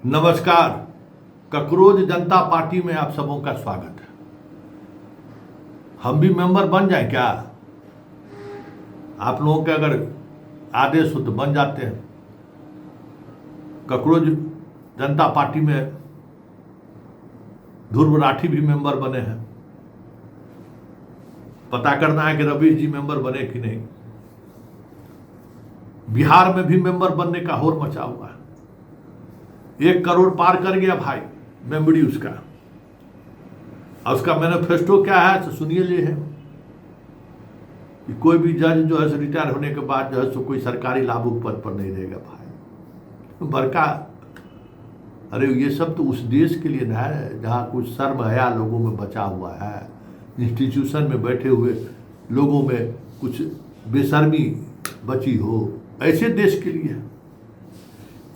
नमस्कार। ककरोज जनता पार्टी में आप सबों का स्वागत है। हम भी मेंबर बन जाएं क्या? आप लोगों के अगर आदेश हो तो बन जाते हैं। ककरोज जनता पार्टी में ध्रुव राठी भी मेंबर बने हैं। पता करना है कि रवीश जी मेंबर बने कि नहीं। बिहार में भी मेंबर बनने का होड़ मचा हुआ है। 1 करोड़ पार कर गया भाई मेमोरी उसका। और उसका मैनिफेस्टो क्या है तो सुनिए ले है कि कोई भी जज जो है रिटायर होने के बाद जो है सो कोई सरकारी लाभुक पद पर नहीं रहेगा भाई। बड़का अरे ये सब तो उस देश के लिए ना है जहाँ कुछ शर्म हया लोगों में बचा हुआ है। इंस्टीट्यूशन में बैठे हुए लोगों में कुछ बेशर्मी बची हो, ऐसे देश के लिए।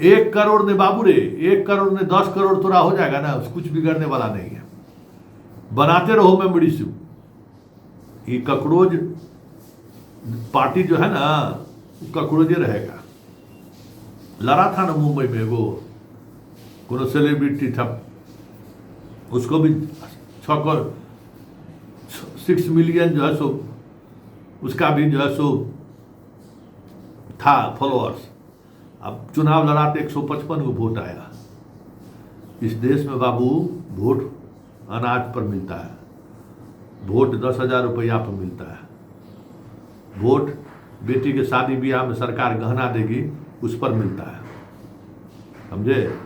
1 करोड़ ने बाबू रे, 1 करोड़ ने 10 करोड़ तोरा हो जाएगा ना, कुछ बिगड़ने वाला नहीं है। बनाते रहो मेमोरी से। ये ककरोज पार्टी जो है ना ककरोजे रहेगा। लड़ा था ना मुंबई में वो कोनो सेलिब्रिटी था, उसको भी 6 मिलियन जो है सो उसका भी जो है सो था फॉलोअर्स। अब चुनाव लड़ाते 155 को वोट आया। इस देश में बाबू वोट अनाज पर मिलता है, वोट 10,000 रुपया पर मिलता है, वोट बेटी के शादी ब्याह में सरकार गहना देगी उस पर मिलता है। समझे?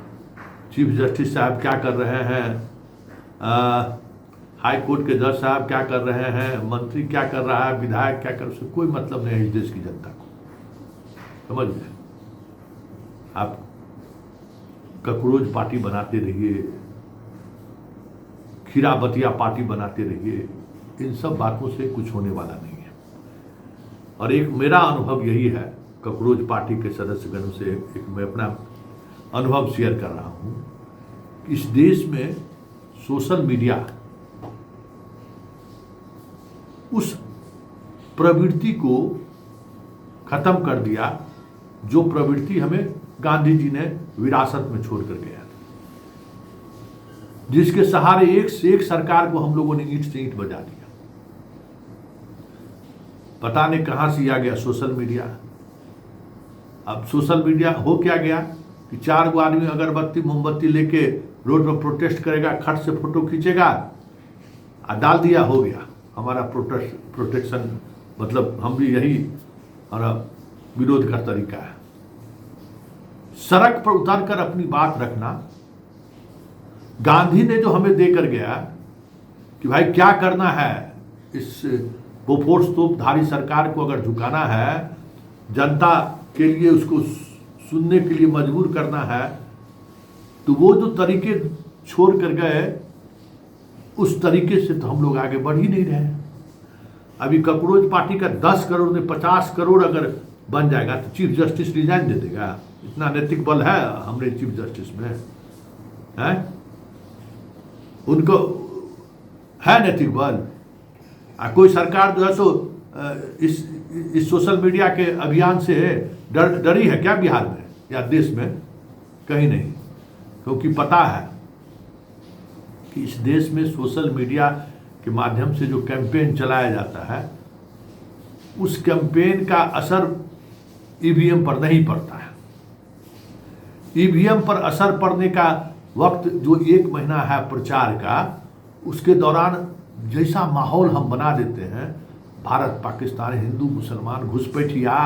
चीफ जस्टिस साहब क्या कर रहे हैं, हाई कोर्ट के जज साहब क्या कर रहे हैं, मंत्री क्या कर रहा है, विधायक क्या कर, उससे कोई मतलब नहीं है इस देश की जनता को। समझ गए? आप ककरोज पार्टी बनाते रहिए, खीरा बतिया पार्टी बनाते रहिए, इन सब बातों से कुछ होने वाला नहीं है। और एक मेरा अनुभव यही है ककरोज पार्टी के सदस्यगणों से, एक मैं अपना अनुभव शेयर कर रहा हूं। इस देश में सोशल मीडिया उस प्रवृत्ति को खत्म कर दिया जो प्रवृत्ति हमें गांधी जी ने विरासत में छोड़कर गया, जिसके सहारे एक से एक सरकार को हम लोगों ने ईंट से ईंट बजा दिया। पता नहीं कहां से आ गया सोशल मीडिया। अब सोशल मीडिया हो क्या गया कि 4 गो आदमी अगरबत्ती मोमबत्ती लेके रोड पर प्रोटेस्ट करेगा, खट से फोटो खींचेगा और डाल दिया, हो गया हमारा प्रोटेक्शन। मतलब हम भी यही हमारा विरोध का तरीका है। सड़क पर उतरकर अपनी बात रखना। गांधी ने जो हमें देकर गया कि भाई क्या करना है, इस बोफोर्स तोपधारी सरकार को अगर झुकाना है, जनता के लिए उसको सुनने के लिए मजबूर करना है, तो वो जो तरीके छोड़ कर गए उस तरीके से तो हम लोग आगे बढ़ ही नहीं रहे। अभी ककरोज पार्टी का 10 करोड़ ने 50 करोड़ अगर बन जाएगा तो चीफ जस्टिस रिजाइन दे देगा। इतना नैतिक बल है हमारे चीफ जस्टिस में, है? उनको है नैतिक बल। कोई सरकार जो है सो इस सोशल मीडिया के अभियान से डरी है क्या बिहार में या देश में? कहीं नहीं। क्योंकि पता है कि इस देश में सोशल मीडिया के माध्यम से जो कैंपेन चलाया जाता है उस कैंपेन का असर ईवीएम पर नहीं पड़ता है। ईवीएम पर असर पड़ने का वक्त जो 1 महीना है प्रचार का, उसके दौरान जैसा माहौल हम बना देते हैं, भारत पाकिस्तान, हिंदू मुसलमान, घुसपैठिया,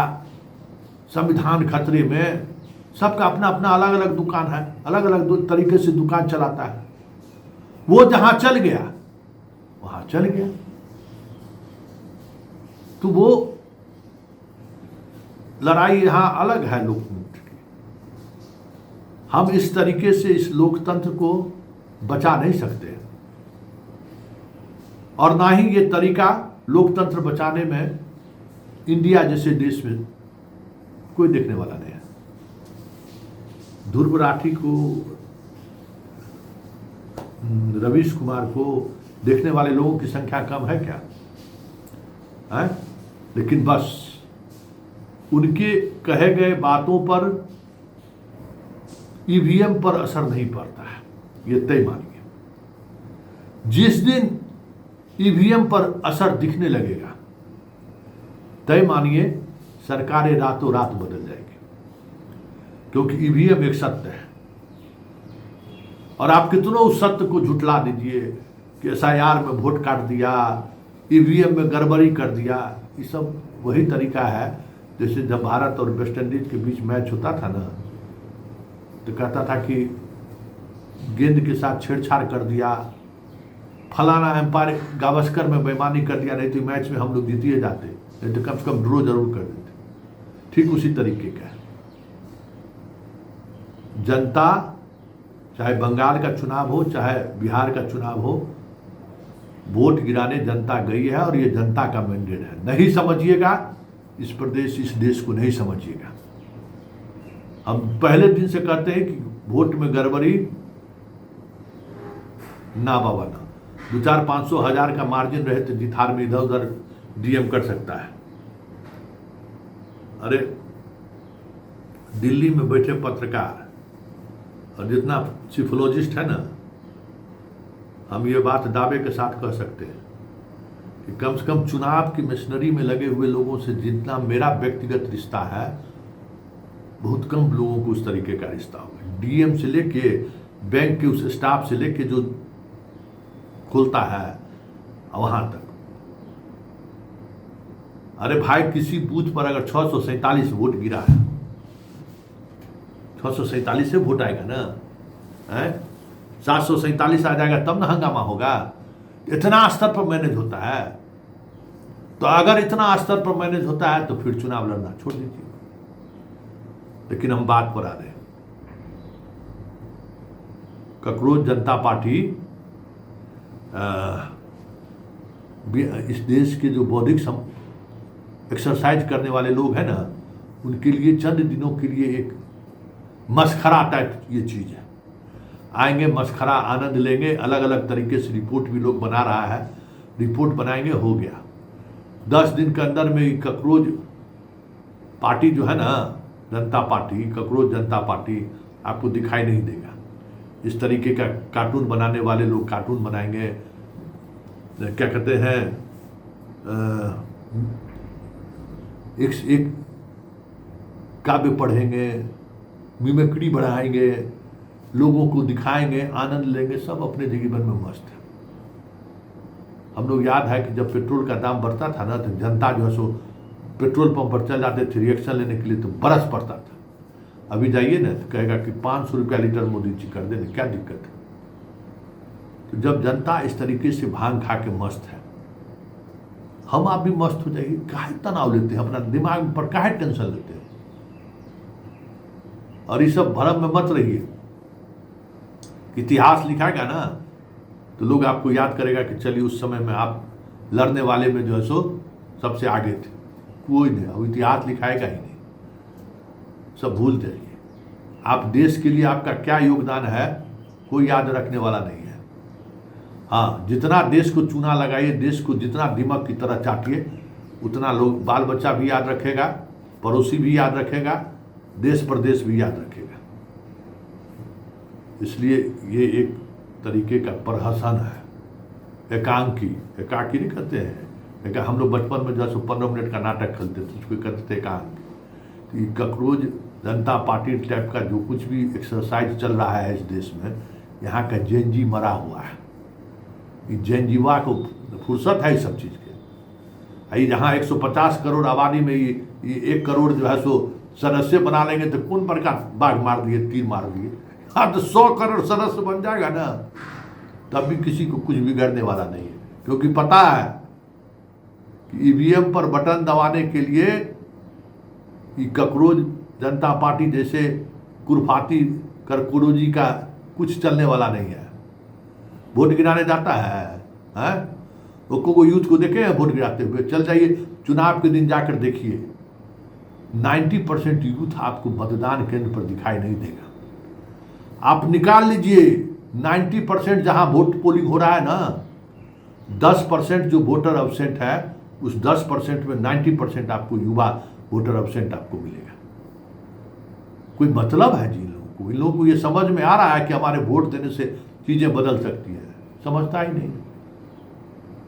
संविधान खतरे में, सबका अपना अपना अलग अलग दुकान है, अलग अलग तरीके से दुकान चलाता है। वो जहां चल गया वहां चल गया। तो वो लड़ाई यहां अलग है लोकतंत्र की। हम इस तरीके से इस लोकतंत्र को बचा नहीं सकते, और ना ही ये तरीका लोकतंत्र बचाने में इंडिया जैसे देश में कोई देखने वाला नहीं है। ध्रुव राठी को, रवीश कुमार को देखने वाले लोगों की संख्या कम है क्या? है? लेकिन बस उनके कहे गए बातों पर ईवीएम पर असर नहीं पड़ता है, ये तय मानिए। जिस दिन ईवीएम पर असर दिखने लगेगा, तय मानिए सरकारें रातों रात बदल जाएगी, क्योंकि ईवीएम एक सत्य है। और आप कितनों उस सत्य को झुठला दीजिए कि एसआईआर में वोट काट दिया, ईवीएम में गड़बड़ी कर दिया, ये सब वही तरीका है जैसे जब भारत और वेस्ट इंडीज के बीच मैच होता था ना, तो कहता था कि गेंद के साथ छेड़छाड़ कर दिया, फलाना एम्पायर गावस्कर में बेईमानी कर दिया, नहीं तो मैच में हम लोग जीतिए जाते, नहीं तो कम से कम ड्रॉ जरूर कर देते। ठीक उसी तरीके का है। जनता, चाहे बंगाल का चुनाव हो चाहे बिहार का चुनाव हो, वोट गिराने जनता गई है और ये जनता का मैंडेट है। नहीं समझिएगा इस प्रदेश, इस देश को नहीं समझिएगा। हम पहले दिन से कहते हैं कि वोट में गड़बड़ी ना बाबा ना, 2-4-500 हजार का मार्जिन रहे तो जितार में इधर उधर डीएम कर सकता है। अरे दिल्ली में बैठे पत्रकार और जितना सिफोलॉजिस्ट है ना, हम ये बात दावे के साथ कह सकते हैं कि कम से कम चुनाव की मशीनरी में लगे हुए लोगों से जितना मेरा व्यक्तिगत रिश्ता है, बहुत कम लोगों को उस तरीके का रिश्ता होगा। डीएम से लेके बैंक के उस स्टाफ से लेके जो खुलता है वहां तक। अरे भाई, किसी बूथ पर अगर 647 वोट गिरा है, 647 से वोट आएगा ना, है 747 आ जाएगा तब ना हंगामा होगा। इतना स्तर पर मैनेज होता है। तो अगर इतना स्तर पर मैनेज होता है तो फिर चुनाव लड़ना छोड़ दीजिए। लेकिन हम बात पर आ रहे हैं, ककरोच जनता पार्टी इस देश के जो बौद्धिक एक्सरसाइज करने वाले लोग हैं ना, उनके लिए चंद दिनों के लिए एक मस्खरा टाइप ये चीज़ है। आएंगे, मस्खरा आनंद लेंगे, अलग अलग तरीके से रिपोर्ट भी लोग बना रहा है, रिपोर्ट बनाएंगे, हो गया। 10 दिन के अंदर में ककरोच पार्टी जो है ना, जनता पार्टी, ककरोच जनता पार्टी आपको दिखाई नहीं देगा। इस तरीके का कार्टून बनाने वाले लोग कार्टून बनाएंगे, क्या कहते हैं, एक से एक काव्य पढ़ेंगे, मिमिक्री बढ़ाएंगे, लोगों को दिखाएंगे, आनंद लेंगे, सब अपने जीवन में मस्त है। हम लोग याद है कि जब पेट्रोल का दाम बढ़ता था ना, तो जनता जो है सो पेट्रोल पंप पर चल जाते थे रिएक्शन लेने के लिए, तो बरस पड़ता था। अभी जाइए ना तो कहेगा कि 500 रुपया लीटर मोदी जी कर देने, क्या दिक्कत है। तो जब जनता इस तरीके से भांग खा के मस्त है, हम आप भी मस्त हो जाइए। काहे तनाव लेते हैं, अपना दिमाग पर काहे टेंशन लेते हैं। और ये सब भरम में मत रहिए। इतिहास लिखाएगा ना तो लोग आपको याद करेगा कि चलिए उस समय में आप लड़ने वाले में जो है सो सबसे आगे थे। कोई नहीं, अब इतिहास लिखाएगा ही नहीं, सब भूल जाइए। आप देश के लिए आपका क्या योगदान है कोई याद रखने वाला नहीं है। हाँ, जितना देश को चूना लगाइए, देश को जितना दीमक की तरह चाटिए, उतना लोग, बाल बच्चा भी याद रखेगा, पड़ोसी भी याद रखेगा, देश प्रदेश भी याद रखेगा। इसलिए ये एक तरीके का प्रहसन है, एकांकी नहीं कहते हैं। हम लोग बचपन में जो है 15 मिनट का नाटक खेलते थे, उसको कहते थे एकांक। तो ये ककरोच जनता पार्टी टाइप का जो कुछ भी एक्सरसाइज चल रहा है इस देश में, यहाँ का जेनजी मरा हुआ है। ये जेनजीवा को फुर्सत है इस सब चीज़ के। यहाँ 150 करोड़ आबादी में ये 1 करोड़ जो है सो सदस्य बना लेंगे तो कौन प्रकार बाघ मार दिए, तीर मार दिए। हाँ, तो 100 करोड़ सदस्य बन जाएगा ना, तब भी किसी को कुछ बिगड़ने वाला नहीं है। क्योंकि पता है कि ईवीएम पर बटन दबाने के लिए ककरोच जनता पार्टी जैसे कुरफाती करकुरोजी का कुछ चलने वाला नहीं है। वोट गिराने जाता है, वो यूथ को देखे हैं वोट गिराते हुए, चल जाइए चुनाव के दिन जाकर देखिए, 90% यूथ आपको मतदान केंद्र पर दिखाई नहीं देगा। आप निकाल लीजिए 90% जहां वोट पोलिंग हो रहा है ना, 10% जो वोटर एब्सेंट है, उस 10% में 90% आपको युवा वोटर एब्सेंट आपको मिलेगा। कोई मतलब है जी लोगों को? इन लोगों को ये समझ में आ रहा है कि हमारे वोट देने से चीज़ें बदल सकती है, समझता ही नहीं।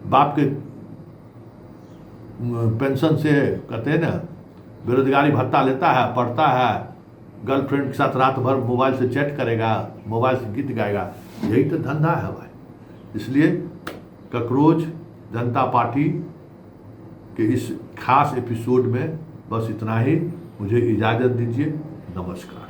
बाप के पेंशन से कहते हैं ना, बेरोजगारी भत्ता लेता है, पढ़ता है, गर्लफ्रेंड के साथ रात भर मोबाइल से चैट करेगा, मोबाइल से गीत गाएगा, यही तो धंधा है भाई। इसलिए कॉकरोच जनता पार्टी के इस खास एपिसोड में बस इतना ही। मुझे इजाज़त दीजिए, नमस्कार।